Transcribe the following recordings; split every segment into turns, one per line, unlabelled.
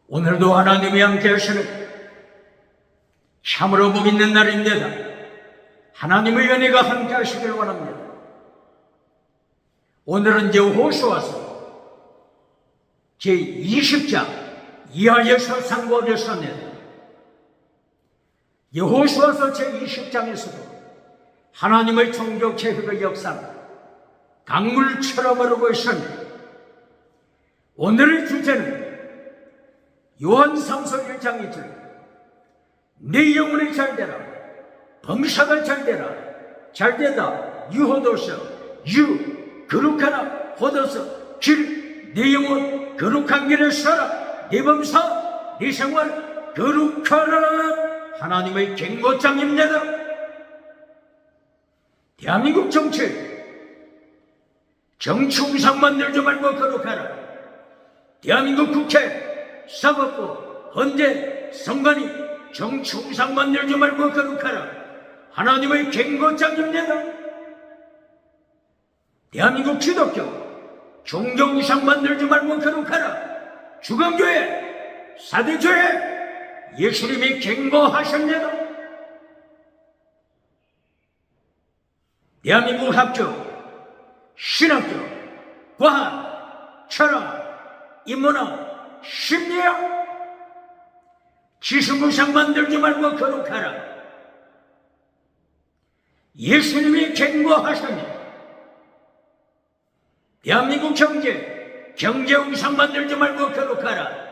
오늘도 하나님이 함께 하시는 참으로 복 있는 날입니다. 하나님의 은혜가 함께 하시길 원합니다. 오늘은 여호수아서 제20장 이하에서 상고하겠습니다. 여호수아서 제20장에서도 하나님의 종교 개혁의 역사는 강물처럼 흐르고 있습니다. 오늘의 주제는 요한삼서 1장이죠. 내 영혼이 잘되라, 범사가 잘되라, 잘되다, 유호도서, 거룩하라, 호도서, 내 영혼 거룩한 길을 살아, 내 범사, 내 생활 거룩하라. 하나님의 경고장입니다. 대한민국 정치 우상 만들지 말고 거룩하라. 대한민국 국회, 사법부, 헌재, 선관위 정치 우상 만들지 말고 거룩하라. 하나님의 경고장입니다. 대한민국 기독교 종교 우상 만들지 말고 거룩하라. 주검교회, 사대교회 예수님이 경고하십니다. 대한민국 학교, 신학교, 과학, 철학, 인문학, 심리학 지수무상 만들지 말고 거룩하라. 예수님이 경고하십니다. 대한민국 경제 우상 만들지 말고 거룩하라.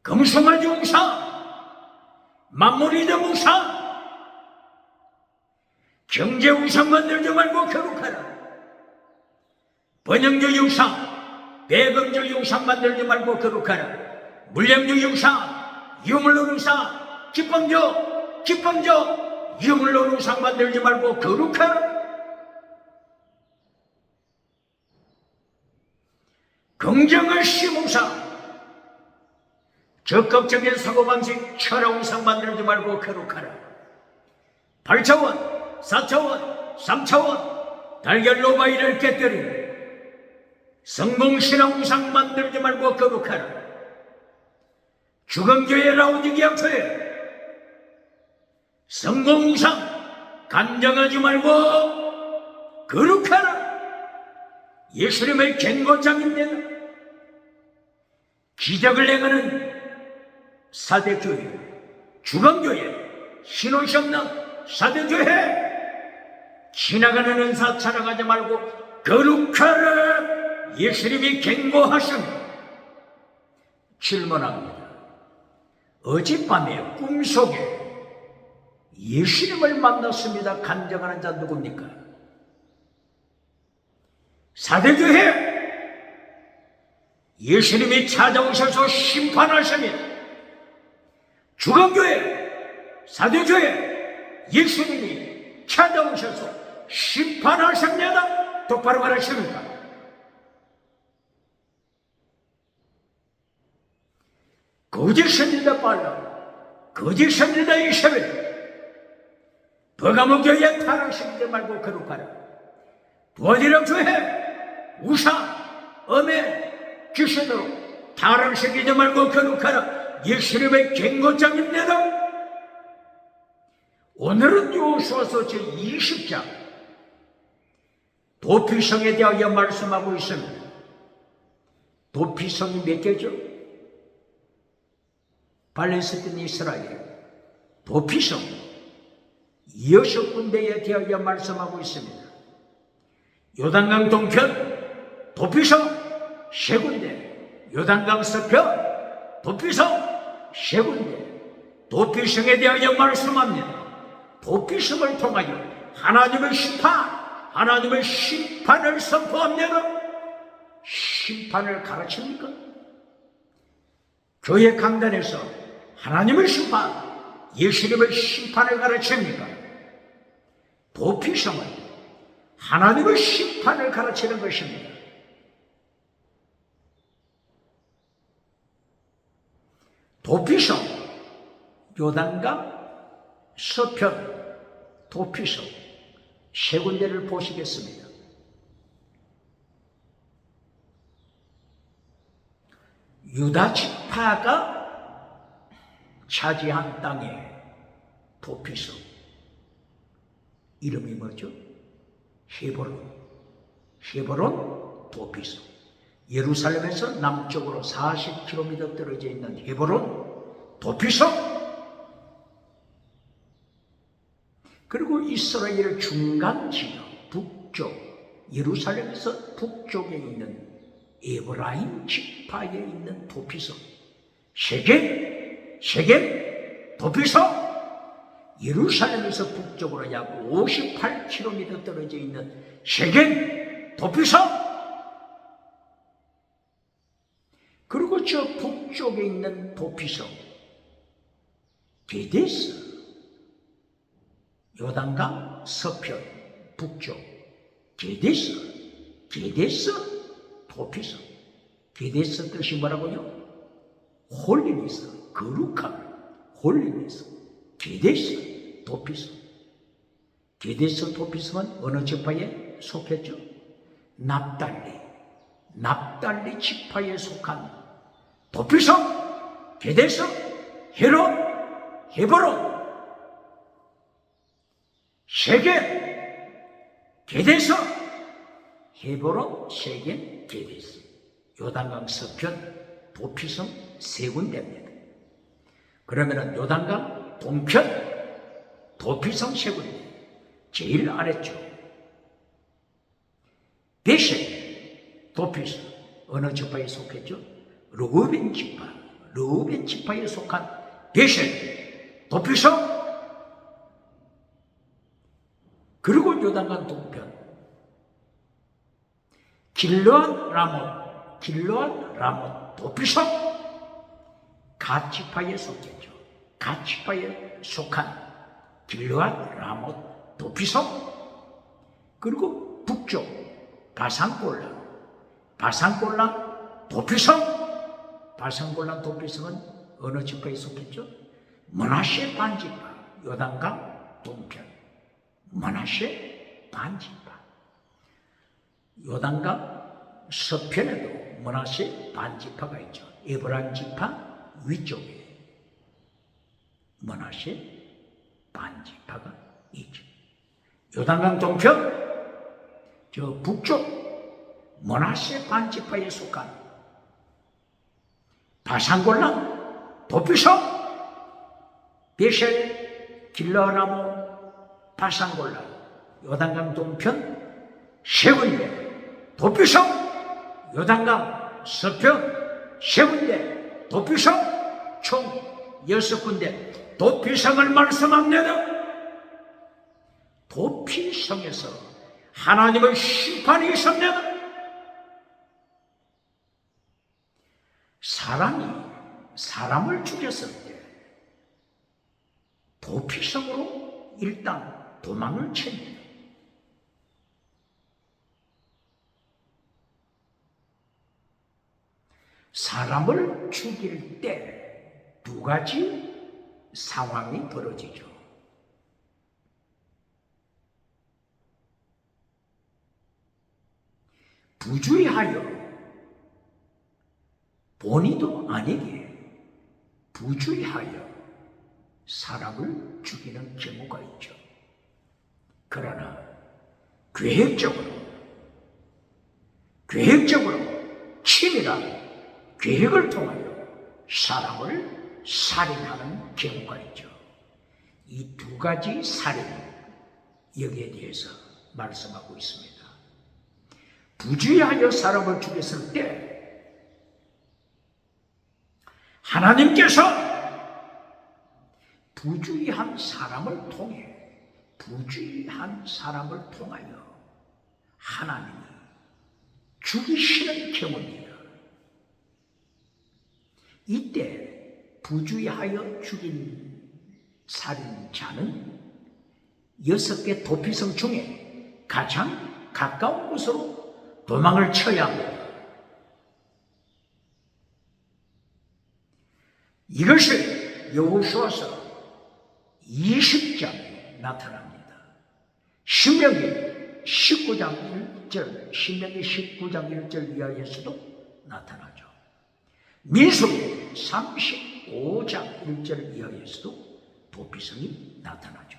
금수마지 우상, 만물이든 우상, 경제 우상 만들지 말고 거룩하라. 번영주의 우상, 배금주의 우상 만들지 말고 거룩하라. 물량주의 우상, 유물론 우상, 기쁨조, 유물론 우상 만들지 말고 거룩하라. 긍정을 심우상, 적극적인 사고방식, 철학 우상 만들지 말고 거룩하라. 8차원, 4차원, 3차원 달걀 로바이를 깨뜨리는 성공신앙 우상 만들지 말고 거룩하라. 주검교회 라오디게아 교회 성공 우상 간정하지 말고 거룩하라. 예수님의 경고장입니다. 기적을 행하는 사대교회, 주검교회, 신호시 없는 사대교회 지나가는 은사 찾아가지 말고 거룩하라. 예수님이 경고하십니다. 질문합니다. 어젯밤에 꿈속에 예수님을 만났습니다. 간증하는 자 누굽니까? 사대교회 예수님이 찾아오셔서 심판하십니다. 주검교회, 사대교회 예수님이 찾아오셔서 심판하십니다. 똑바로 말하십니까? 거짓입니다. 거짓입니다. 이세벨 버가모 교회 타락시키지 말고 거룩하라. 부어지력 교회 우상, 엄해, 귀신으로 타락시키지 말고 거룩하라. 예수님의 경고장입니다. 오늘은 여호수아서 제20장 도피성에 대하여 말씀하고 있습니다. 도피성이 몇 개죠? 팔레스타인, 이스라엘 도피성 6군데에 대하여 말씀하고 있습니다. 요단강 동편 도피성 3군데, 요단강 서편 도피성 3군데 도피성에 대하여 말씀합니다. 도피성을 통하여 하나님의 심판을 선포합니다. 심판을 가르칩니까? 교회 강단에서 하나님의 심판, 예수님의 심판을 가르칩니까? 도피성은 하나님의 심판을 가르치는 것입니다. 도피성, 요단강, 서편, 도피성 3군데를 보시겠습니다. 유다 지파가 차지한 땅의 도피성, 이름이 뭐죠? 헤브론 도피성. 예루살렘에서 남쪽으로 40km 떨어져 있는 헤브론 도피성. 그리고 이스라엘 중간 지역 북쪽, 예루살렘에서 북쪽에 있는 에브라임 지파에 있는 도피성, 세겜 도피성. 예루살렘에서 북쪽으로 약 58km 떨어져 있는 세겜 도피성. 그리고 저 북쪽에 있는 도피성 게데스, 요단강 서편 북쪽 게데스 도피성. 게데스 뜻이 뭐라고요? 홀리니스, 거룩함, 홀리니스. 게데스 도피성. 게데스 도피성은 어느 지파에 속했죠? 납달리 지파에 속한 도피성, 게데스, 헤브론, 세겜, 게데스, 헤브론, 세겜, 게데스. 요단강 서편 도피성 세 군데입니다. 그러면은 요단강 동편 도피성 세 군데. 제일 아래쪽 베셀 도피성 어느 지파에 속했죠? 르우벤 지파에 속한 베셀 도피성. 그리고 요단강 동편 길르앗 라못 도피성. 갓 지파에 속했죠. 갓 지파에 속한 길르앗 라못 도피성. 그리고 북쪽 바산골란 도피성. 바산골란 도피성은 어느 지파에 속했죠? 므낫세 반지파. 요단강 동편 므낫세 반지파. 요단강 서편에도 므낫세 반지파가 있죠. 에브라임 지파 위쪽에 므낫세 반지파가 있죠. 요단강 동편 저 북쪽 므낫세 반지파에 속한 바산골란 도피성. 베셀, 길르앗, 바산골란, 요단강 동편 세 군데 도피성. 요단강 서편 세 군데 도피성, 총 6군데 도피성을 말씀합니다. 도피성에서 하나님의 심판이 있습니다. 사람이 사람을 죽였을 때 도피성으로 일단 도망을 칩니다. 사람을 죽일 때 두 가지 상황이 벌어지죠. 부주의하여 본의도 아니게 부주의하여 사람을 죽이는 경우가 있죠. 그러나 계획적으로 치밀한 계획을 통하여 사람을 살인하는 경우가 있죠. 이 두 가지 살인, 여기에 대해서 말씀하고 있습니다. 부주의하여 사람을 죽였을 때 하나님께서 부주의한 사람을 통하여 하나님이 죽이시는 경우입니다. 이때 부주의하여 죽인 살인자는 6개 도피성 중에 가장 가까운 곳으로 도망을 쳐야 합니다. 이것이 여호수아서 20장에 나타납니다. 신명기 19장 1절 이하에서도 나타나죠. 민수기 35장 1절 이하에서도 도피성이 나타나죠.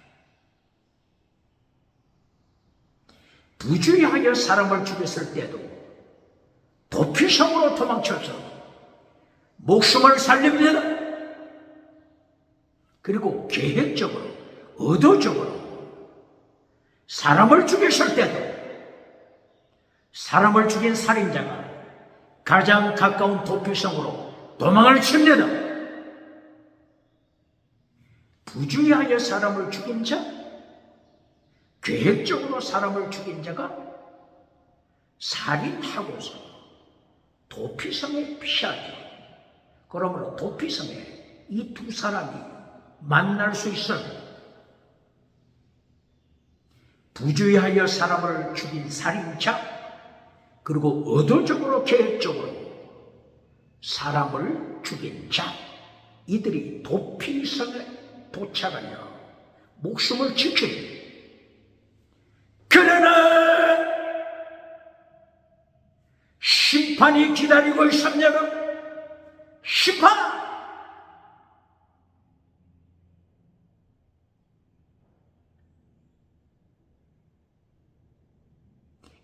부주의하여 사람을 죽였을 때도 도피성으로 도망쳐서 목숨을 살립니다. 그리고 계획적으로, 의도적으로 사람을 죽였을 때도 사람을 죽인 살인자가 가장 가까운 도피성으로 도망을 칩니다. 부주의하여 사람을 죽인 자, 계획적으로 사람을 죽인 자가 살인하고서 도피성에 피하죠. 그러므로 도피성에 이 두 사람이 만날 수 있어요. 부주의하여 사람을 죽인 살인자, 그리고 의도적으로 계획적으로 사람을 죽인 자, 이들이 도피성에 도착하여 목숨을 지킵니다. 그러나 심판이 기다리고 있습니다. 심판!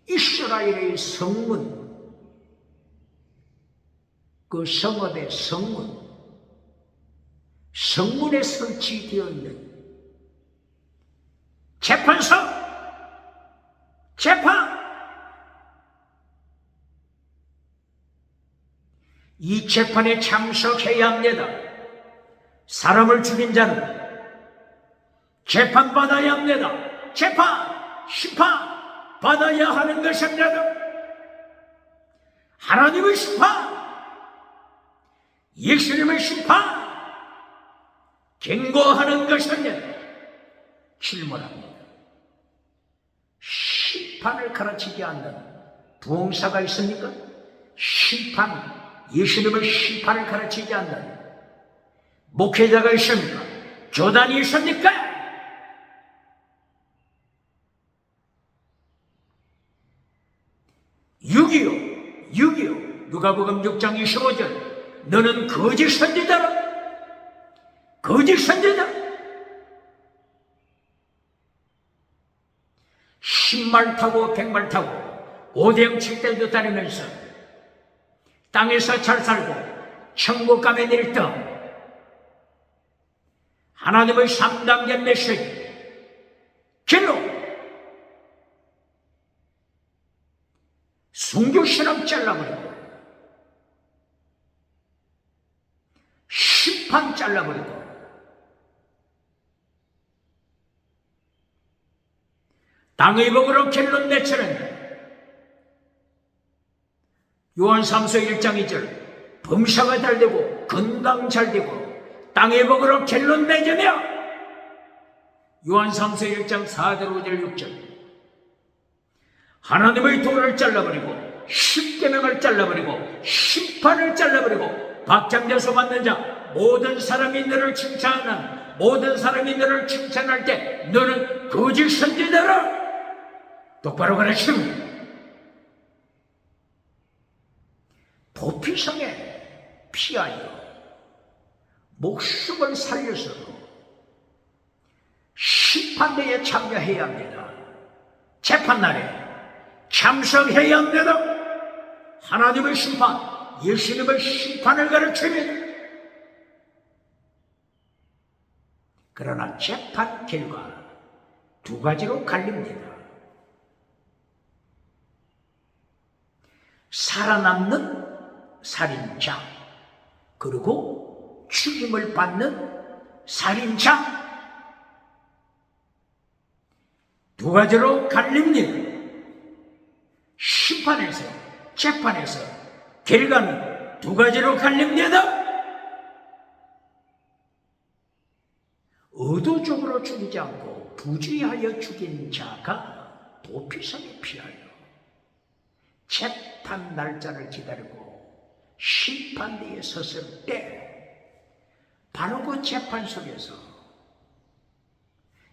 이스라엘의 성문, 그 성읍의 성문에 설치되어 있는 재판소, 재판! 이 재판에 참석해야 합니다. 사람을 죽인 자는 재판받아야 합니다. 재판, 심판 받아야 하는 것입니다. 하나님의 심판, 예수님의 심판, 경고하는 것입니다. 질문합니다. 심판을 가르치지 않는 부흥사가 있습니까? 심판, 예수님의 심판을 가르치지 않는 목회자가 있습니까? 교단이 있습니까? 6.25 누가복음 6장 25절 너는 거짓 선지자라, 거짓 선지자. 10말 타고 100말 타고 5대형 7대도 다니면서 땅에서 잘 살고 천국 가면 1등, 하나님의 3단계 메시지 길로 순교신앙 잘라버리고 심판 잘라버리고 땅의 복으로 결론 내치는 요한 3서 1장 2절 범사가 잘되고 건강 잘되고 땅의 복으로 결론 맺으며 요한 3서 1장 4절 5절 6절 하나님의 도를 잘라버리고 십계명을 잘라버리고 심판을 잘라버리고 박장대소 받는 자 모든 사람이 너를 칭찬하는 모든 사람이 너를 칭찬할 때 너는 거짓 선지자라 똑바로 가르치는 도피성에 피하여 목숨을 살려서도 심판대에 참여해야 합니다. 재판날에 참석해야 합니다. 하나님의 심판, 예수님의 심판을 가르칩니다. 그러나 재판 결과 두 가지로 갈립니다. 살아남는 살인자, 그리고 죽임을 받는 살인자, 두 가지로 갈립니다. 심판에서, 재판에서 결과는 두 가지로 갈립니다. 의도적으로 죽이지 않고 부주의하여 죽인 자가 도피성에 피하여 재판 날짜를 기다리고 심판대에 섰을 때 바로 그 재판 속에서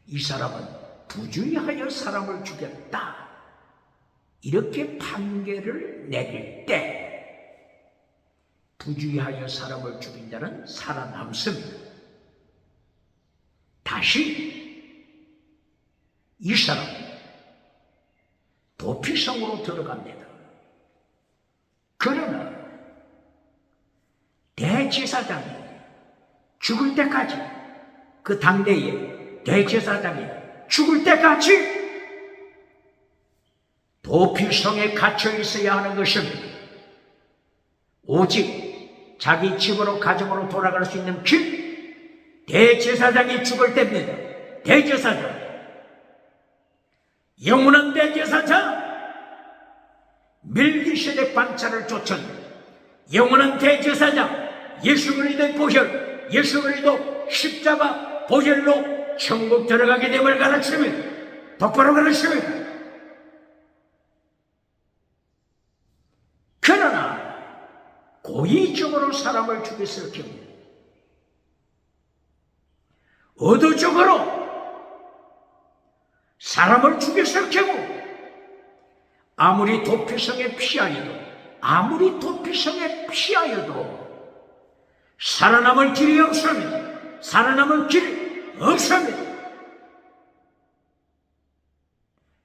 이 사람은 부주의하여 사람을 죽였다 이렇게 판결을 내릴 때 부주의하여 사람을 죽인 자는 살아남습니다. 다시 이 사람 도피성으로 들어갑니다. 그러나 대제사장이 죽을 때까지, 그 당대에 대제사장이 죽을 때까지 도피성에 갇혀 있어야 하는 것입니다. 오직 자기 집으로, 가정으로 돌아갈 수 있는 길, 대제사장이 죽을 때입니다. 대제사장, 영원한 대제사장, 멜기세덱 반차를 쫓은 영원한 대제사장 예수 그리스도의 보혈, 예수 그리스도 십자가 보혈로 천국 들어가게 됨을 가르칩니다. 똑바로 가르칩니다. 그러나 고의적으로 사람을 죽였을 경우, 의도적으로 사람을 죽였을 경우, 아무리 도피성에 피하여도 살아남을 길이 없습니다. 살아남을 길이 없습니다.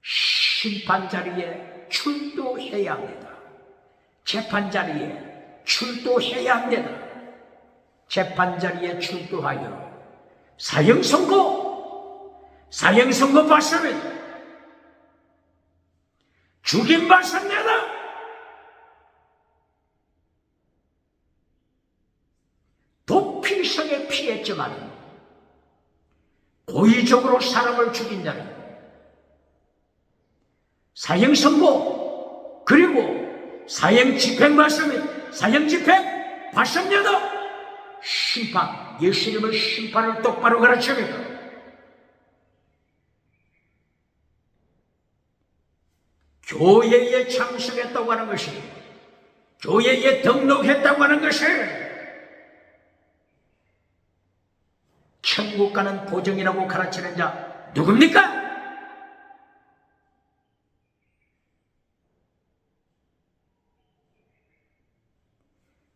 심판 자리에 출두해야 합니다. 재판 자리에 출두해야 합니다. 재판 자리에 출두하여 사형 선고 받습니다. 죽임 받습니다. 도피성에 피했지만 고의적으로 사람을 죽인 자는 사형 선고, 그리고 사형 집행 받습니다. 사형 집행 받습니다. 심판, 예수님의 심판을 똑바로 가르칩니다. 교회에 참석했다고 하는 것이, 교회에 등록했다고 하는 것이 천국 가는 보증이라고 가르치는 자 누굽니까?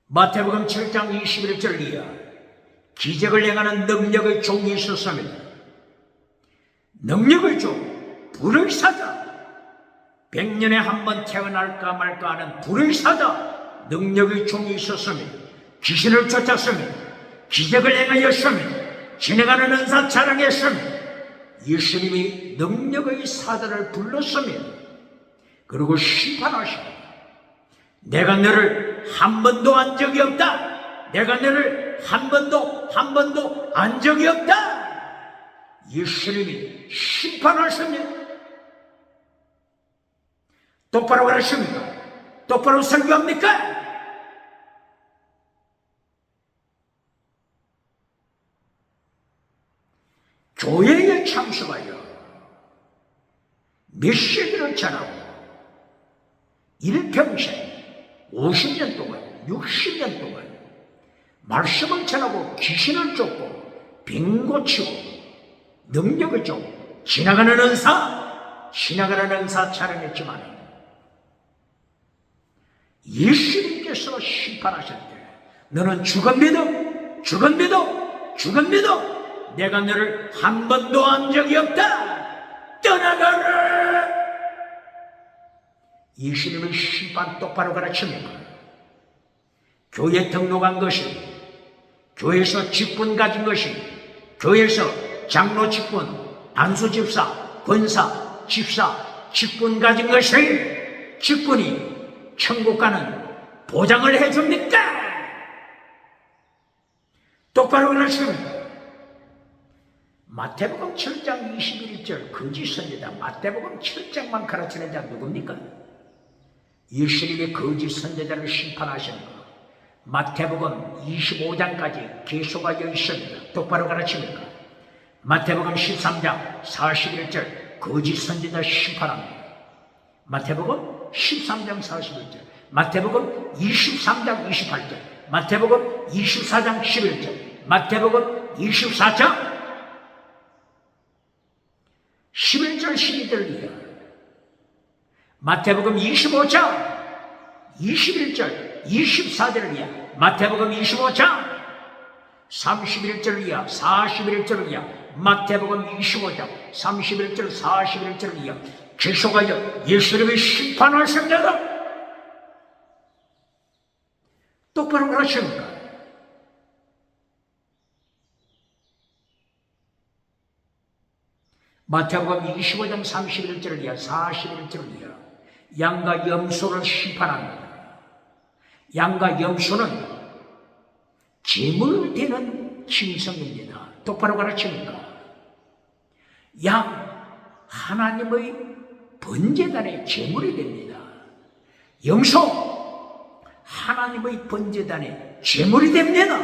마태복음 7장 21절 이하, 기적을 행하는 능력의 종이 있었습니다. 능력의 종, 불의 사자, 100년에 한 번 태어날까 말까 하는 불의 사자, 능력의 종이 있었습니다. 귀신을 쫓았습니다. 기적을 행하였습니다. 진행하는 은사 자랑했습니다. 예수님이 능력의 사자를 불렀습니다. 그리고 심판하십니다. 내가 너를 한 번도 안 적이 없다. 내가 너를 한 번도 안 적이 없다. 예수님이 심판하십니다. 똑바로 가르칩니까? 똑바로 설교합니까? 교회에 참석하여 메시지를 전하고 일평생 50년 동안, 60년 동안 말씀을 전하고 귀신을 쫓고 병 고치고 능력을 쫓고 지나가는 은사 촬영했지만 예수님께서 심판하실 때 너는 죽은 믿어 내가 너를 한 번도 한 적이 없다. 떠나가라. 예수님의 심판 똑바로 가르칩니다. 교회 등록한 것이, 교회에서 직분 가진 것이, 교회에서 장로 직분, 안수 집사, 권사, 집사 직분 가진 것이, 직분이 천국 가는 보장을 해줍니까? 똑바로 가르칩니다. 마태복음 7장 21절 거짓 선지자, 마태복음 7장만 가르치는 자 누굽니까? 예수님의 거짓 선지자를 심판하시는 것. 마태복음 25장까지 계속하여 있습니다. 똑바로 가르칩니까? 마태복음 13장 41절 거짓 선지자 심판합니다. 마태복음 13장 41절, 마태복음 23장 28절, 마태복음 24장 11절, 마태복음 24장 11절 12절 이하, 마태복음 25장 21절 24절을 이하, 마태복음 25장 31절을 이하, 41절을 이하, 마태복음 25장 31절 41절을 이하, 계속하여 예수님의 심판하십니다. 똑바로 그러십니까? 마태복음 25장 31절을 이하, 41절을 이하, 양과 염소를 심판합니다. 양과 염소는 제물되는 짐승입니다. 똑바로 가르칩니까? 양, 하나님의 번제단의 제물이 됩니다. 염소, 하나님의 번제단의 제물이 됩니다.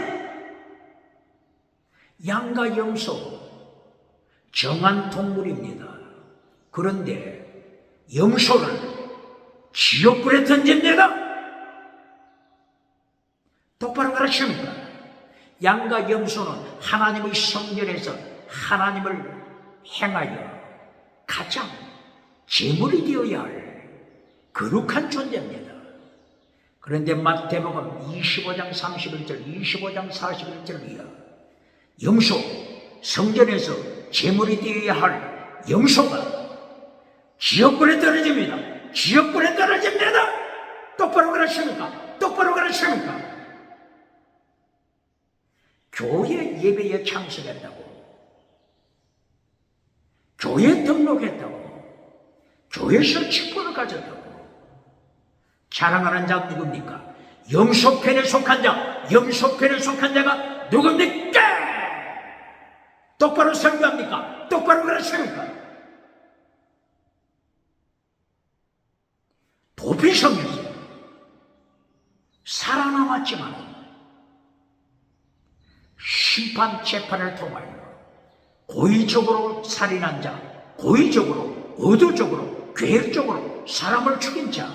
양과 염소, 정한 동물입니다. 그런데 염소를 지옥불에 던집니다. 똑바로 가르칩니까? 양과 염소는 하나님의 성전에서 하나님을 행하여 가장 제물이 되어야 할 거룩한 존재입니다. 그런데 마태복음 25장 31절, 25장 41절 이하, 염소, 성전에서 제물이 되어야 할 염소가 지옥불에 떨어집니다. 지옥불에 떨어집니다. 똑바로 가르칩니까? 똑바로 가르칩니까? 교회 예배에 참석했다고, 교회 등록했다고, 교회에서 직분을 가졌다고 자랑하는 자 누굽니까? 염소편에 속한 자, 염소편에 속한 자가 누굽니까? 똑바로 설교합니까? 똑바로 가르칩니까? 도피성에서 살아남았지만 심판 재판을 통하여 고의적으로 살인한 자, 고의적으로, 의도적으로, 계획적으로 사람을 죽인 자,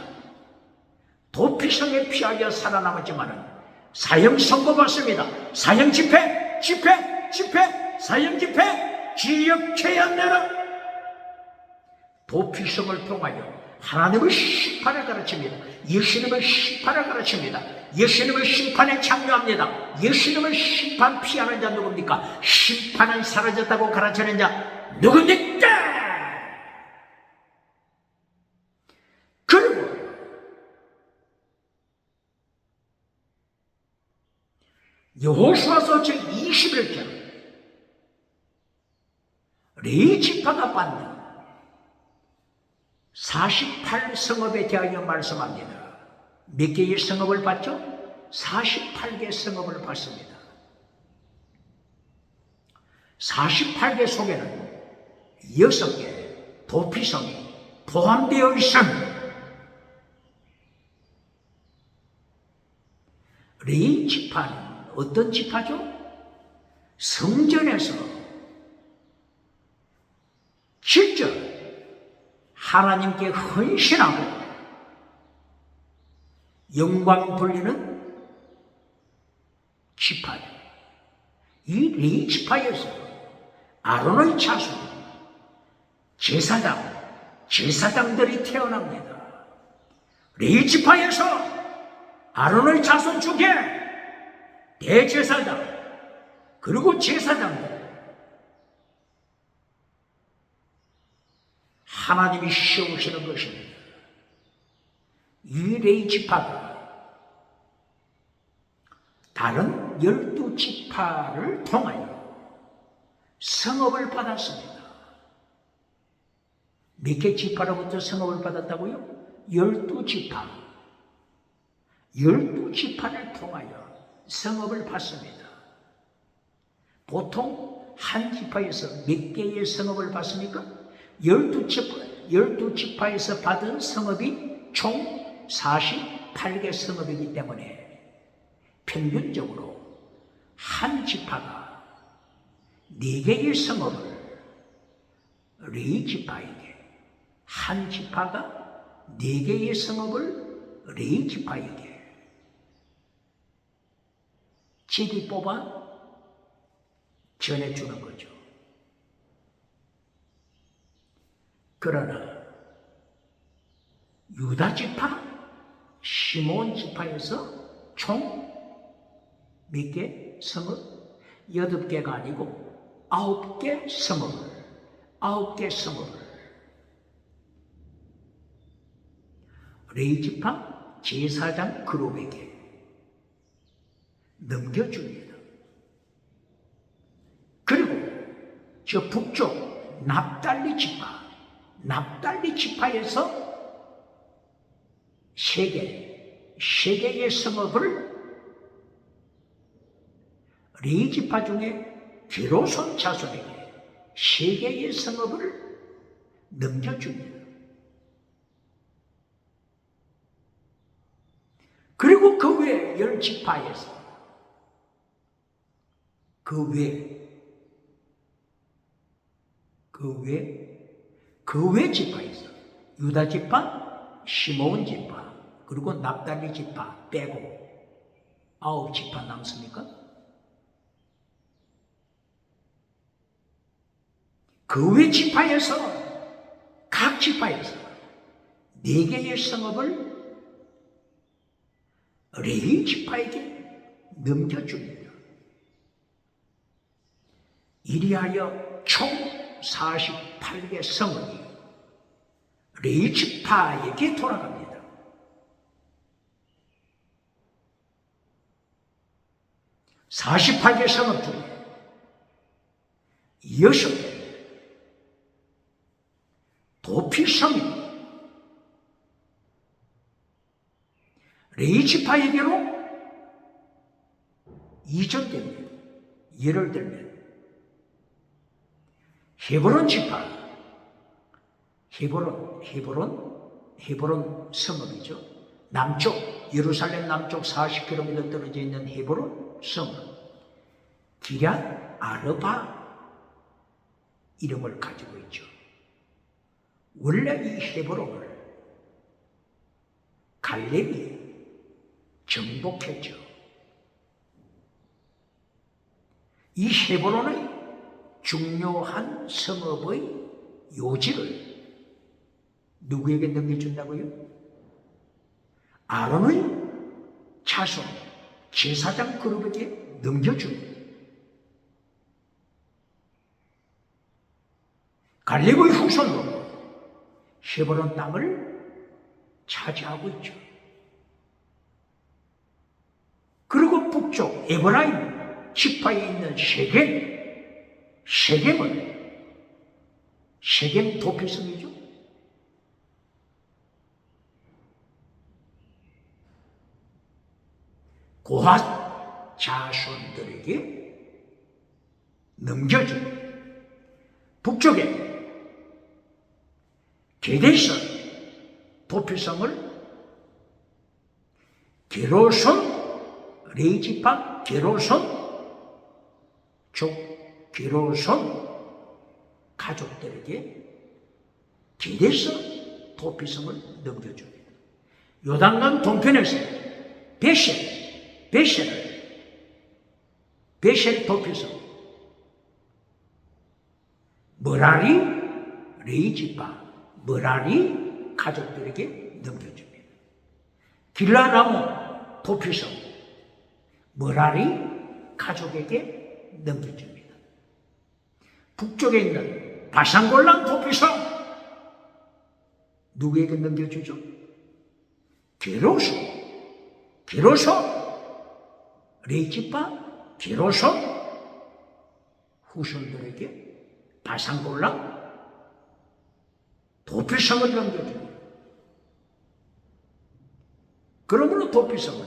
도피성에 피하여 살아남았지만은 사형 선고받습니다. 사형 집회, 사형 집회, 지역 체연내라. 도피성을 통하여 하나님의 심판을 가르칩니다. 예수님의 심판을 가르칩니다. 예수님의 심판에 참여합니다. 예수님의 심판 피하는 자 누굽니까? 심판은 사라졌다고 가르치는 자 누굽니까? 그리고 여호수아서 제21장 레위지파가 받는 48성읍에 대하여 말씀합니다. 몇 개의 성읍을 받죠? 48개 성읍을 받습니다. 48개 속에는 6개 도피성이 포함되어 있습니다. 레위 지파는 어떤 지파죠? 성전에서 직접 하나님께 헌신하고 영광 돌리는 지파죠. 이 레위 지파에서 아론의 자손, 제사장들이 태어납니다. 레위 지파에서 아론의 자손 중에 대제사장, 그리고 제사장들, 하나님이 세우시는 것입니다. 이 레위 지파가 다른 12지파를 통하여 성읍을 받았습니다. 몇 개 지파로부터 성읍을 받았다고요? 12지파. 12지파를 통하여 성읍을 받습니다. 보통 한 지파에서 몇 개의 성읍을 받습니까? 12지파에서 받은 성읍이 총 48개 성읍이기 때문에 평균적으로 한 지파가 4개의 성읍을 레위 지파에게, 한 지파가 4개의 성읍을 레위 지파에게 제비 뽑아 전해주는 거죠. 그러나 유다 지파, 시몬 지파에서 총 몇 개? 성읍? 8개가 아니고 9개 성읍을 9개 성읍을 레위 지파 제사장 그룹에게 넘겨줍니다. 그리고 저 북쪽 납달리 지파에서 세 개의 성읍을 레위 지파 중에 게르손 자손에게 세 개의 성읍을 넘겨줍니다. 그리고 그 외 10지파에서 그 외 지파에서 유다 지파, 시므온 지파, 그리고 납달리 지파 빼고 9지파 남습니까? 그 외 지파에서 각 지파에서 4개의 성읍을 레위 지파에게 넘겨줍니다. 이리하여 총 48개 성읍이 레위 지파에게 돌아갑니다. (48개) 성읍 중에 6개 도피성이 레위 지파에게로 이전됩니다. 예를 들면 헤브론 지파, 헤브론 성읍이죠. 남쪽 예루살렘 남쪽 40km 떨어져 있는 헤브론 성읍, 기럇 아르바 이름을 가지고 있죠. 원래 이 헤브론을 갈렙이 정복했죠. 이 헤브론의 중요한 성읍의 요지를 누구에게 넘겨준다고요? 아론의 자손 제사장 그룹에게 넘겨줍니다. 갈렙의 후손으로 헤브론 땅을 차지하고 있죠. 그리고 북쪽 에브라임 지파에 있는 세겜 도피성이죠. 고핫 자손들에게 넘겨줍니다. 북쪽에 게데선 도피성을 게르손 레위 지파 게르손 가족들에게 게데선 도피성을 넘겨줍니다. 요단강 동편에서 베셀 도피성 머라리 레위 지파 머라리 가족들에게 넘겨줍니다. 길라라모 도피성 머라리 가족에게 넘겨줍니다. 북쪽에 있는 바산골란 도피성 누구에게 넘겨주죠? 게르손 레위 지파 게르손 후손들에게 바산골란 도피성을 넘겨줍니다. 그러므로 도피성은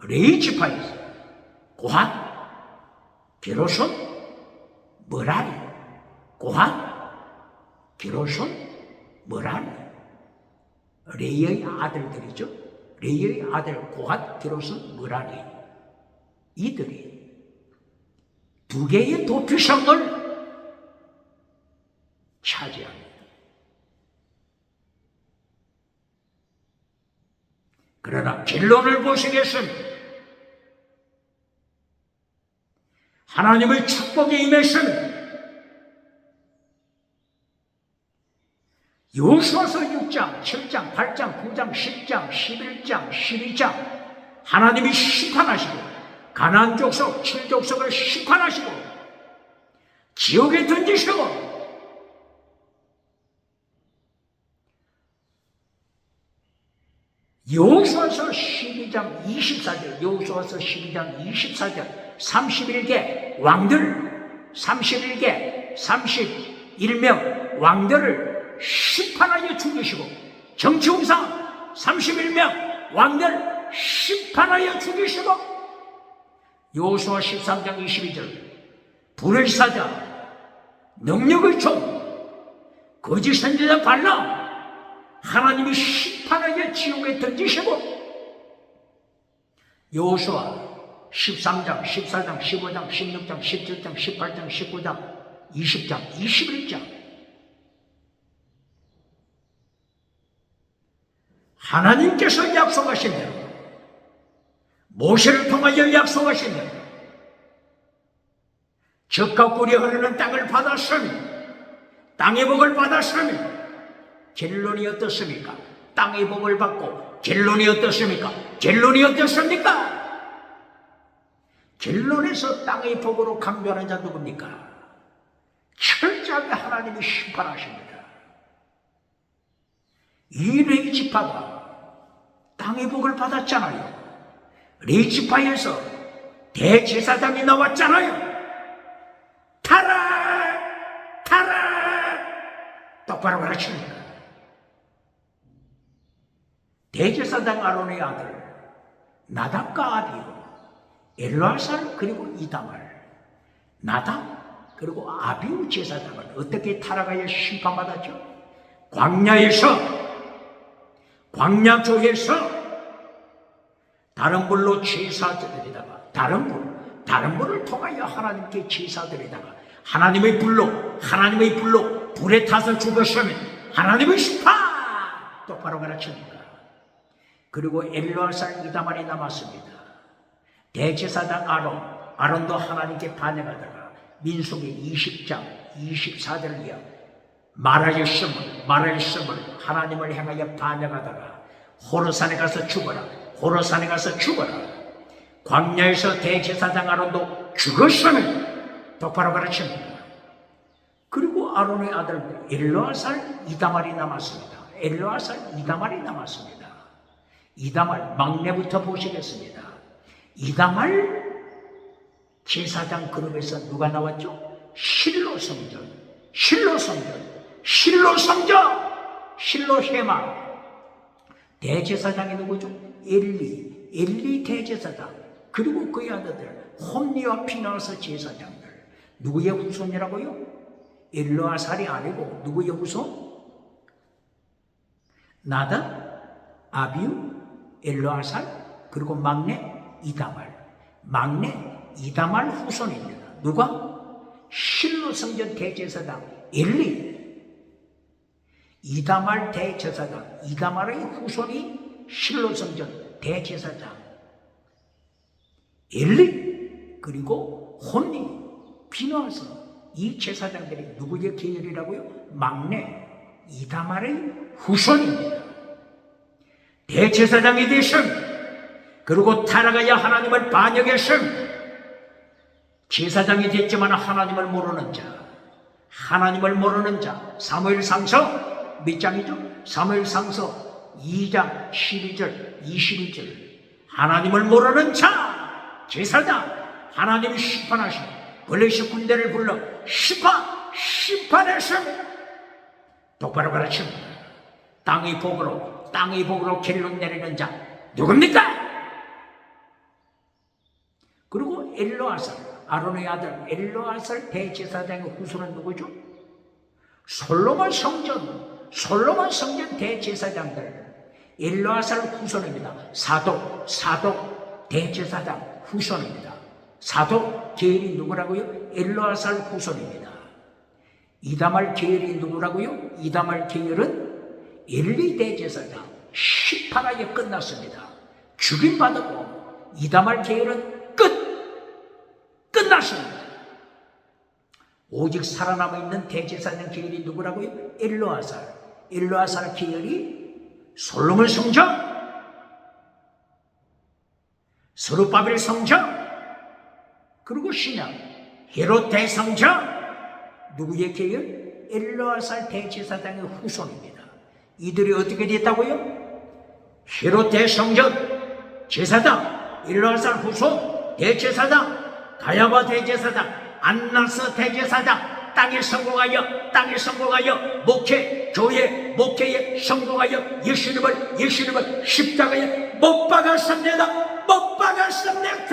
레위 지파에서 고핫, 게르손, 머라리, 고핫, 게르손, 머라리 레위의 아들들이죠. 레위의 아들 고핫, 게르손, 머라리 이들이 2개의 도피성을 차지합니다. 그러나 결론을 보시겠습니다. 하나님의 축복에 임했으면 여호수아서 6장, 7장, 8장, 9장, 10장, 11장, 12장 하나님이 심판하시고 가나안 족속 7족속을 심판하시고 지옥에 던지시고 여호수아서 12장 24절, 여호수아서 12장 24절 31개 왕들, 31개 31명 왕들을 심판하여 죽이시고 정치홍상 31명 왕들 심판하여 죽이시고 여호수아 13장 22절 불의 사자, 능력의 종, 거짓 선지자 발람 하나님이 심판하여 지옥에 던지시고 여호수아 13장, 14장, 15장, 16장, 17장, 18장, 19장, 20장, 21장 하나님께서 약속하신 대로 모세를 통하여 약속하신 대로 젖과 꿀이 흐르는 땅을 받았으니 땅의 복을 받았으니 결론이 어떻습니까? 땅의 복을 받고 결론이 어떻습니까? 결론이 어떻습니까? 결론에서 땅의 복으로 강변한 자 누굽니까? 철저하게 하나님이 심판하십니다. 이 레이지파가 땅의 복을 받았잖아요. 레이지파에서 대제사장이 나왔잖아요. 타라! 타라! 똑바로 가르칩니다. 대제사장 아론의 아들 나답과 아비우, 엘르아살 그리고 이다말, 나답 그리고 아비우 제사장은 어떻게 타락하여 심판받았죠? 광야조에서 다른 불로 제사드리다가 다른 불을 통하여 하나님께 제사드리다가 하나님의 불로 불에 타서 죽었으면 하나님의 심판 똑바로 가르칩니다. 그리고 엘르아살 이다말이 남았습니다. 대제사장 아론도 하나님께 반역하다가 민수기 20장 24절을 이어 말하였음을 하나님을 향하여 반역하다가 호르산에 가서 죽어라. 광야에서 대제사장 아론도 죽었으면 똑바로 가르칩니다. 그리고 아론의 아들 엘르아살 이다말이 남았습니다. 이다말 막내부터 보시겠습니다. 이다말 제사장 그룹에서 누가 나왔죠? 실로 헤마. 대제사장이 누구죠? 엘리 대제사장. 그리고 그의 아들들 홈리와 피나스 제사장들. 누구의 후손이라고요? 엘르아살이 아니고 누구의 후손? 나답, 아비우, 엘르아살 그리고 막내 이다말 후손입니다. 누가? 실로 성전 대제사장 엘리. 이다말 대제사장, 이다말의 후손이 실로 성전 대제사장 엘리 그리고 혼니, 비누아스 이 제사장들이 누구의 계열이라고요? 막내 이다말의 후손입니다. 대제사장이 되심 그리고 타락하여 하나님을 반역했음 제사장이 됐지만 하나님을 모르는 자 사무엘상서 몇 장이죠? 사무엘상서 2장 12절 21절 하나님을 모르는 자 제사장 하나님이 심판하시고 블레셋 군대를 불러 심판했음 똑바로 가르칩니다. 땅의 복으로 결론 내리는 자 누굽니까? 그리고 엘르아살 아론의 아들 엘르아살 대제사장의 후손은 누구죠? 솔로몬 성전 대제사장들 엘르아살 후손입니다. 사독 대제사장 후손입니다. 사독 계열이 누구라고요? 엘르아살 후손입니다. 이다말 계열이 누구라고요? 이다말 계열은 엘리 대제사장 심판하여 끝났습니다. 죽임받았고 이다말 계열은 끝났습니다. 오직 살아남아있는 대제사장 계열이 누구라고요? 엘르아살 계열이 솔로몬 성전, 스룹바벨 성전, 그리고 신약 헤롯 대성전. 누구의 계열? 엘르아살 대제사장의 후손입니다. 이들이 어떻게 됐다고요? 헤롯 대성전 제사장, 엘르아살 후손 대제사장, 가야바 대제사장, 안나스 대제사장, 땅에 성공하여 목회, 교회, 목회에 성공하여 예수님을 십자가에 못 박았습니다. 못 박았습니다.